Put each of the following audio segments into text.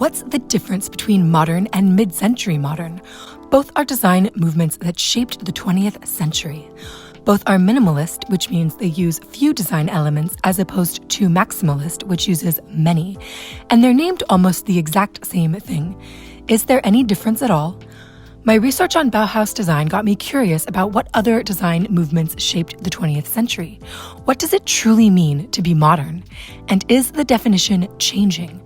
What's the difference between modern and mid-century modern? Both are design movements that shaped the 20th century. Both are minimalist, which means they use few design elements, as opposed to maximalist, which uses many. And they're named almost the exact same thing. Is there any difference at all? My research on Bauhaus design got me curious about what other design movements shaped the 20th century. What does it truly mean to be modern? And is the definition changing?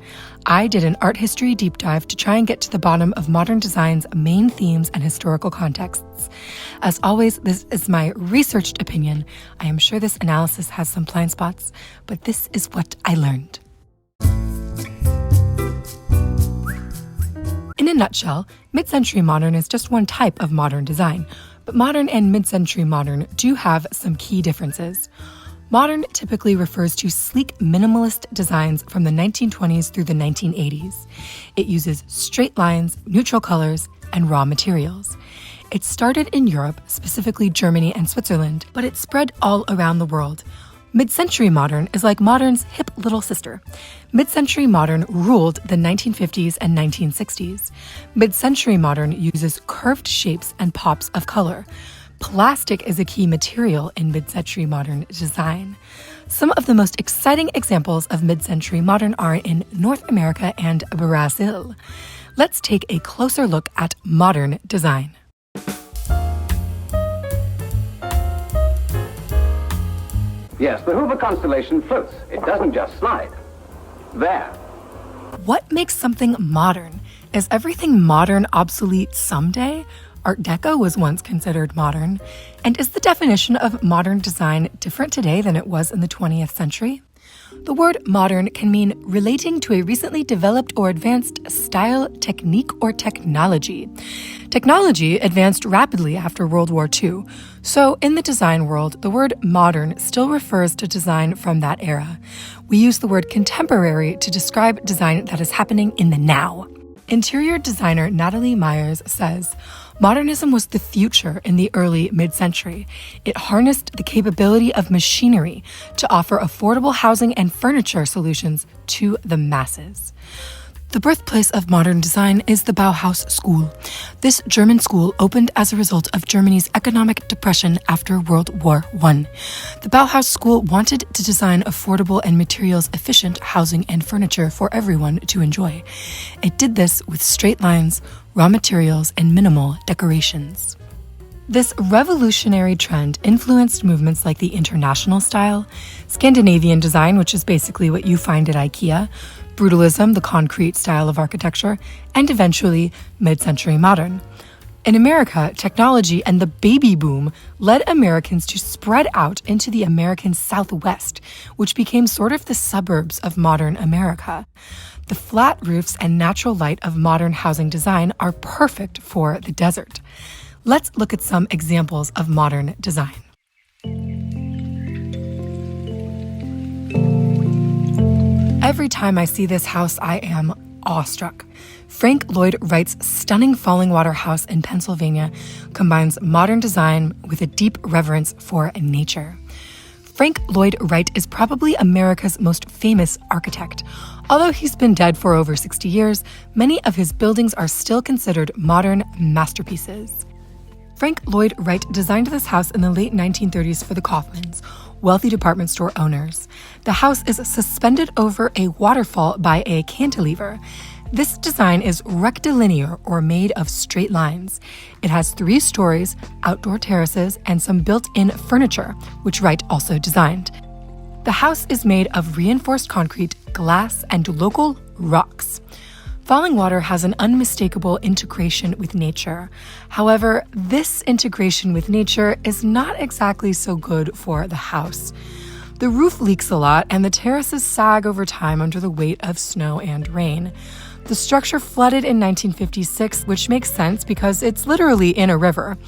I did an art history deep dive to try and get to the bottom of modern design's main themes and historical contexts. As always, this is my researched opinion. I am sure this analysis has some blind spots, but this is what I learned. In a nutshell, mid-century modern is just one type of modern design, but modern and mid-century modern do have some key differences. Modern typically refers to sleek minimalist designs from the 1920s through the 1980s. It uses straight lines, neutral colors, and raw materials. It started in Europe, specifically Germany and Switzerland, but it spread all around the world. Mid-century modern is like modern's hip little sister. Mid-century modern ruled the 1950s and 1960s. Mid-century modern uses curved shapes and pops of color. Plastic is a key material in mid-century modern design. Some of the most exciting examples of mid-century modern are in North America and Brazil. Let's take a closer look at modern design. Yes, the Hoover constellation floats. It doesn't just slide. There. What makes something modern? Is everything modern obsolete someday? Art Deco was once considered modern. And is the definition of modern design different today than it was in the 20th century? The word modern can mean relating to a recently developed or advanced style, technique, or technology. Technology advanced rapidly after World War II. So in the design world, the word modern still refers to design from that era. We use the word contemporary to describe design that is happening in the now. Interior designer Natalie Meier says, "Modernism was the future in the early mid-century. It harnessed the capability of machinery to offer affordable housing and furniture solutions to the masses." The birthplace of modern design is the Bauhaus School. This German school opened as a result of Germany's economic depression after World War I. The Bauhaus School wanted to design affordable and materials-efficient housing and furniture for everyone to enjoy. It did this with straight lines, raw materials, and minimal decorations. This revolutionary trend influenced movements like the International style, Scandinavian design, which is basically what you find at IKEA, Brutalism, the concrete style of architecture, and eventually mid-century modern. In America, technology and the baby boom led Americans to spread out into the American Southwest, which became sort of the suburbs of modern America. The flat roofs and natural light of modern housing design are perfect for the desert. Let's look at some examples of modern design. Every time I see this house, I am awestruck. Frank Lloyd Wright's stunning Fallingwater house in Pennsylvania combines modern design with a deep reverence for nature. Frank Lloyd Wright is probably America's most famous architect. Although he's been dead for over 60 years, many of his buildings are still considered modern masterpieces. Frank Lloyd Wright designed this house in the late 1930s for the Kaufmanns, wealthy department store owners. The house is suspended over a waterfall by a cantilever. This design is rectilinear or made of straight lines. It has 3 stories, outdoor terraces, and some built-in furniture, which Wright also designed. The house is made of reinforced concrete, glass, and local rocks. Fallingwater has an unmistakable integration with nature. However, this integration with nature is not exactly so good for the house. The roof leaks a lot, and the terraces sag over time under the weight of snow and rain. The structure flooded in 1956, which makes sense because it's literally in a river.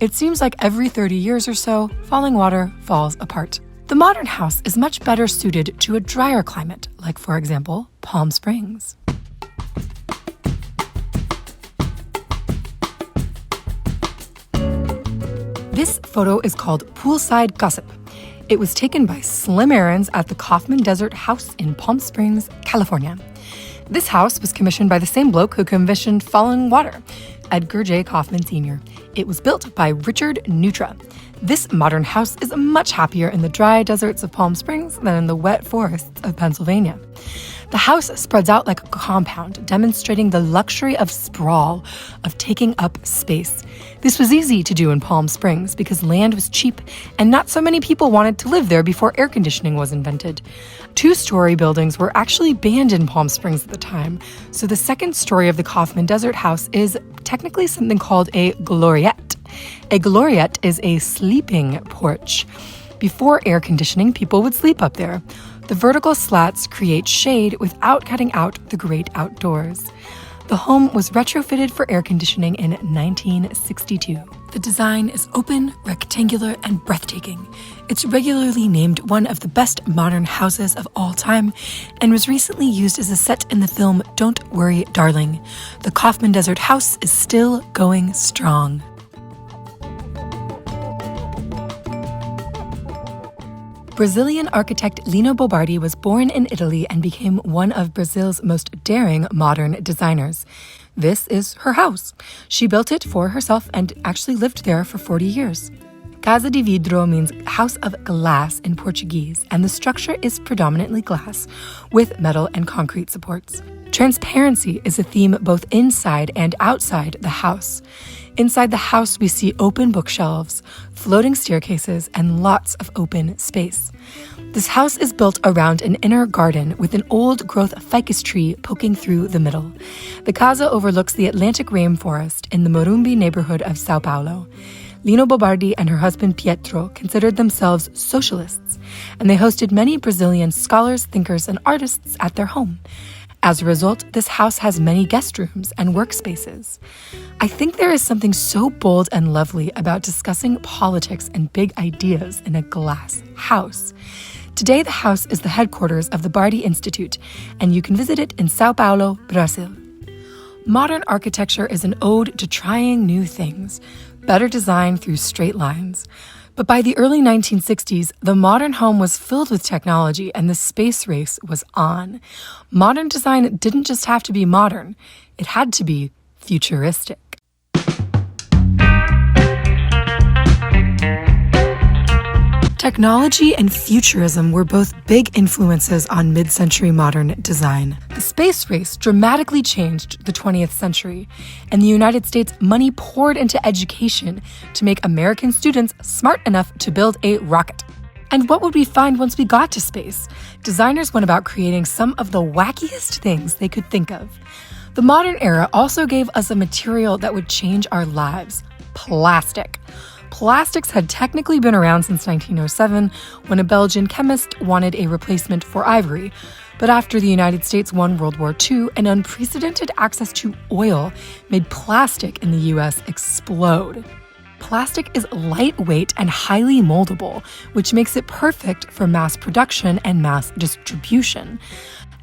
It seems like every 30 years or so, Fallingwater falls apart. The modern house is much better suited to a drier climate, like, for example, Palm Springs. This photo is called Poolside Gossip. It was taken by Slim Aarons at the Kaufmann Desert House in Palm Springs, California. This house was commissioned by the same bloke who commissioned Fallingwater, Edgar J. Kaufmann Sr. It was built by Richard Neutra. This modern house is much happier in the dry deserts of Palm Springs than in the wet forests of Pennsylvania. The house spreads out like a compound, demonstrating the luxury of sprawl, of taking up space. This was easy to do in Palm Springs because land was cheap and not so many people wanted to live there before air conditioning was invented. Two-story buildings were actually banned in Palm Springs at the time, so the second story of the Kaufmann Desert House is technically something called a gloriette. A gloriette is a sleeping porch. Before air conditioning, people would sleep up there. The vertical slats create shade without cutting out the great outdoors. The home was retrofitted for air conditioning in 1962. The design is open, rectangular, and breathtaking. It's regularly named one of the best modern houses of all time and was recently used as a set in the film Don't Worry, Darling. The Kaufmann Desert House is still going strong. Brazilian architect Lino Bobardi was born in Italy and became one of Brazil's most daring modern designers. This is her house. She built it for herself and actually lived there for 40 years. Casa De Vidro means house of glass in Portuguese, and the structure is predominantly glass, with metal and concrete supports. Transparency is a theme both inside and outside the house. Inside the house, we see open bookshelves, floating staircases, and lots of open space. This house is built around an inner garden with an old-growth ficus tree poking through the middle. The casa overlooks the Atlantic rainforest in the Morumbi neighborhood of Sao Paulo. Lino Bobardi and her husband Pietro considered themselves socialists, and they hosted many Brazilian scholars, thinkers, and artists at their home. As a result, this house has many guest rooms and workspaces. I think there is something so bold and lovely about discussing politics and big ideas in a glass house. Today, the house is the headquarters of the Bardi Institute, and you can visit it in Sao Paulo, Brazil. Modern architecture is an ode to trying new things, better design through straight lines. But by the early 1960s, the modern home was filled with technology and the space race was on. Modern design didn't just have to be modern, it had to be futuristic. Technology and futurism were both big influences on mid-century modern design. The space race dramatically changed the 20th century. In the United States, money poured into education to make American students smart enough to build a rocket. And what would we find once we got to space? Designers went about creating some of the wackiest things they could think of. The modern era also gave us a material that would change our lives: plastic. Plastics had technically been around since 1907, when a Belgian chemist wanted a replacement for ivory. But after the United States won World War II, an unprecedented access to oil made plastic in the US explode. Plastic is lightweight and highly moldable, which makes it perfect for mass production and mass distribution.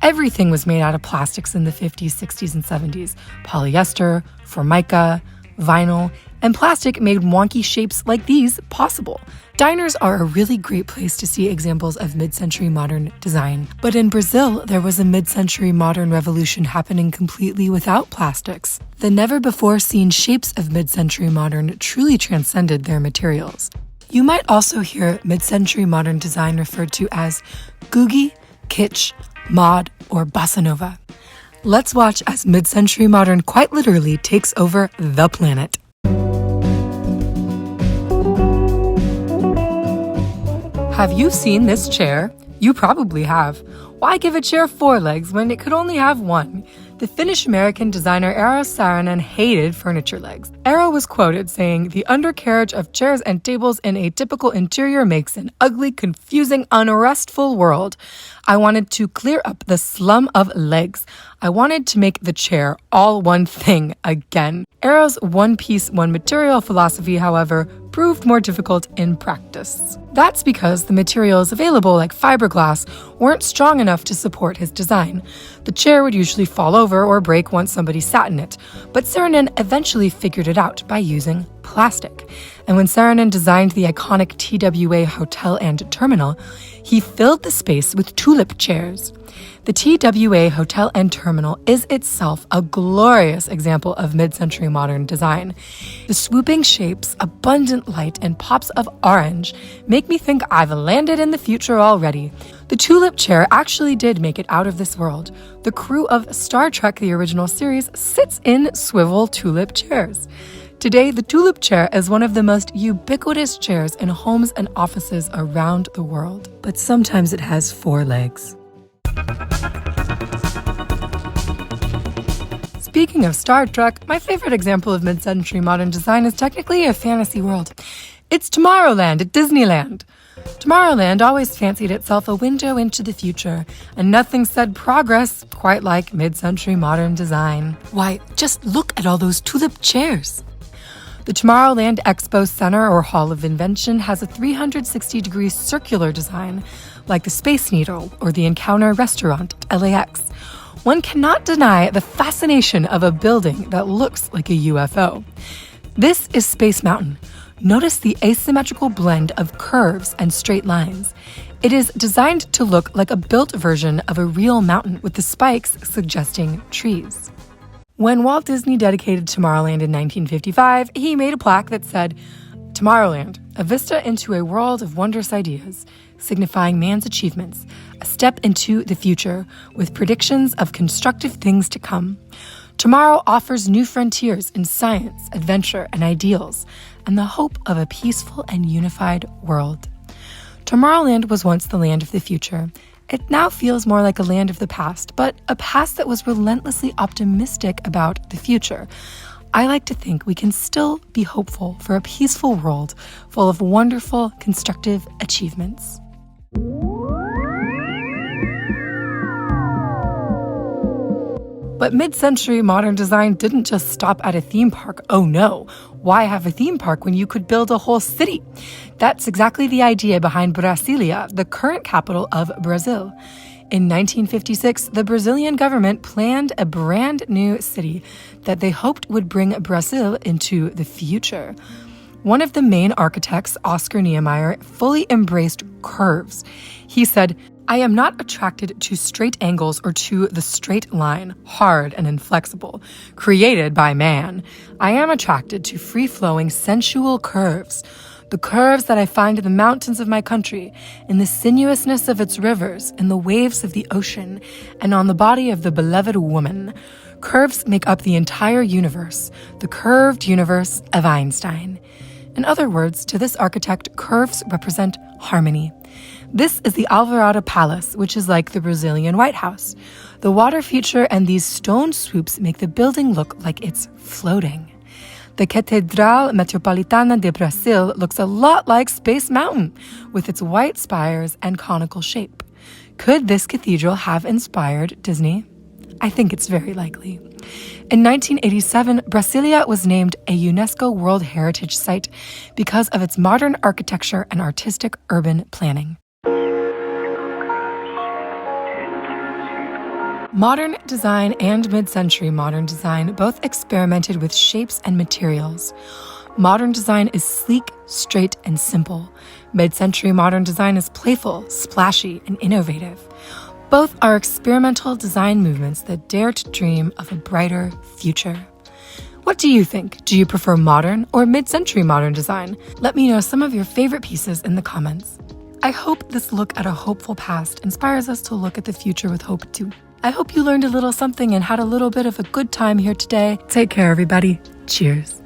Everything was made out of plastics in the 50s, 60s, and 70s: polyester, formica, vinyl, and plastic made wonky shapes like these possible. Diners are a really great place to see examples of mid-century modern design. But in Brazil, there was a mid-century modern revolution happening completely without plastics. The never-before-seen shapes of mid-century modern truly transcended their materials. You might also hear mid-century modern design referred to as googie, kitsch, mod, or bossa nova. Let's watch as mid-century modern quite literally takes over the planet. Have you seen this chair? You probably have. Why give a chair 4 legs when it could only have 1? The Finnish-American designer Eero Saarinen hated furniture legs. Eero was quoted saying, "The undercarriage of chairs and tables in a typical interior makes an ugly, confusing, unrestful world. I wanted to clear up the slum of legs. I wanted to make the chair all one thing again." Eero's one-piece, one-material philosophy, however, proved more difficult in practice. That's because the materials available, like fiberglass, weren't strong enough to support his design. The chair would usually fall over or break once somebody sat in it, but Saarinen eventually figured it out by using plastic. And when Saarinen designed the iconic TWA Hotel and Terminal, he filled the space with Tulip chairs. The TWA Hotel and Terminal is itself a glorious example of mid-century modern design. The swooping shapes, abundant light, and pops of orange make me think I've landed in the future already. The Tulip chair actually did make it out of this world. The crew of Star Trek, the original series, sits in swivel Tulip chairs. Today, the Tulip chair is one of the most ubiquitous chairs in homes and offices around the world. But sometimes it has 4 legs. Speaking of Star Trek, my favorite example of mid-century modern design is technically a fantasy world. It's Tomorrowland at Disneyland. Tomorrowland always fancied itself a window into the future, and nothing said progress quite like mid-century modern design. Why, just look at all those tulip chairs. The Tomorrowland Expo Center or Hall of Invention has a 360-degree circular design, like the Space Needle or the Encounter restaurant at LAX. One cannot deny the fascination of a building that looks like a UFO. This is Space Mountain. Notice the asymmetrical blend of curves and straight lines. It is designed to look like a built version of a real mountain with the spikes suggesting trees. When Walt Disney dedicated Tomorrowland in 1955, he made a plaque that said, "Tomorrowland, a vista into a world of wondrous ideas, signifying man's achievements, a step into the future with predictions of constructive things to come. Tomorrow offers new frontiers in science, adventure, and ideals, and the hope of a peaceful and unified world." Tomorrowland was once the land of the future. It now feels more like a land of the past, but a past that was relentlessly optimistic about the future. I like to think we can still be hopeful for a peaceful world full of wonderful, constructive achievements. But mid-century modern design didn't just stop at a theme park. Oh no, why have a theme park when you could build a whole city? That's exactly the idea behind Brasilia, the current capital of Brazil. In 1956, the Brazilian government planned a brand new city that they hoped would bring Brazil into the future. One of the main architects, Oscar Niemeyer, fully embraced curves. He said, "I am not attracted to straight angles or to the straight line, hard and inflexible, created by man. I am attracted to free-flowing, sensual curves. The curves that I find in the mountains of my country, in the sinuousness of its rivers, in the waves of the ocean, and on the body of the beloved woman. Curves make up the entire universe, the curved universe of Einstein." In other words, to this architect, curves represent harmony. This is the Alvorada Palace, which is like the Brazilian White House. The water feature and these stone swoops make the building look like it's floating. The Catedral Metropolitana de Brasil looks a lot like Space Mountain, with its white spires and conical shape. Could this cathedral have inspired Disney? I think it's very likely. In 1987, Brasilia was named a UNESCO World Heritage Site because of its modern architecture and artistic urban planning. Modern design and mid-century modern design both experimented with shapes and materials. Modern design is sleek, straight, and simple. Mid-century modern design is playful, splashy, and innovative. Both are experimental design movements that dare to dream of a brighter future. What do you think? Do you prefer modern or mid-century modern design? Let me know some of your favorite pieces in the comments. I hope this look at a hopeful past inspires us to look at the future with hope too. I hope you learned a little something and had a little bit of a good time here today. Take care, everybody. Cheers.